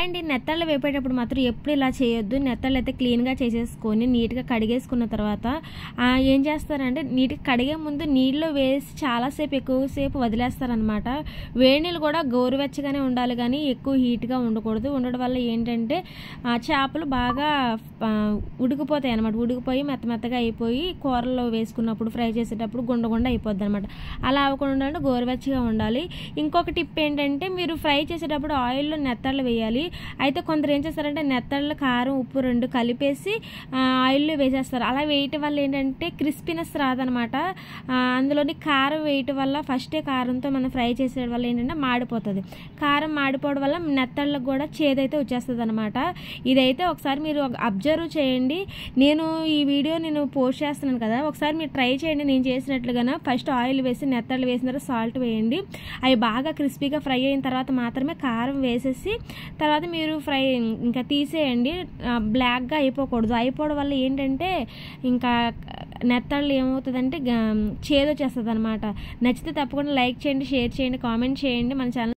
And నెత్తళ్ళు వేపేటప్పుడు మాత్రం ఎప్పుడు ఇలా చేయొద్దు. నెత్తళ్ళు అయితే క్లీన్గా చేసేసుకొని నీట్గా కడిగేసుకున్న తర్వాత ఏం చేస్తారంటే నీట్గా కడిగే ముందు నీళ్ళు వేసి చాలాసేపు ఎక్కువసేపు వదిలేస్తారనమాట. వేడి నీళ్ళు కూడా గోరువెచ్చగానే ఉండాలి కానీ ఎక్కువ హీట్గా ఉండకూడదు. ఉండడం వల్ల ఏంటంటే చేపలు బాగా ఉడికిపోతాయి అనమాట. ఉడికిపోయి మెత్తగా అయిపోయి కూరల్లో వేసుకున్నప్పుడు ఫ్రై చేసేటప్పుడు గుండ అయిపోద్ది అనమాట. అలా అవ్వకుండా గోరువెచ్చగా ఉండాలి. ఇంకొక టిప్ ఏంటంటే మీరు ఫ్రై చేసేటప్పుడు ఆయిల్లో నెత్తళ్ళు వేయాలి. అయితే కొందరు ఏం చేస్తారంటే నెత్తళ్ళు కారం ఉప్పు రెండు కలిపేసి ఆయిల్లో వేసేస్తారు. అలా వేయటం వల్ల ఏంటంటే క్రిస్పీనెస్ రాదనమాట. అందులోని కారం వేయటం వల్ల ఫస్టే కారంతో మనం ఫ్రై చేసే వల్ల ఏంటంటే మాడిపోతుంది. కారం మాడిపోవడం వల్ల నెత్తళ్ళకు కూడా చేదైతే వచ్చేస్తుంది అనమాట. ఇదైతే ఒకసారి మీరు అబ్జర్వ్ చేయండి. నేను ఈ వీడియో పోస్ట్ చేస్తున్నాను కదా, ఒకసారి మీరు ట్రై చేయండి నేను చేసినట్లుగానే. ఫస్ట్ ఆయిల్ వేసి నెత్తళ్ళు వేసిన తర్వాత సాల్ట్ వేయండి. అవి బాగా క్రిస్పీగా ఫ్రై అయిన తర్వాత మాత్రమే కారం వేసేసి తర్వాత మీరు ఫ్రై ఇంకా తీసేయండి. బ్లాక్గా అయిపోకూడదు. అయిపోవడం వల్ల ఏంటంటే ఇంకా నెత్తళ్ళు ఏమవుతుందంటే చేదు వచ్చేస్తుంది అనమాట. నచ్చితే తప్పకుండా లైక్ చేయండి, షేర్ చేయండి, కామెంట్ చేయండి. మన ఛానల్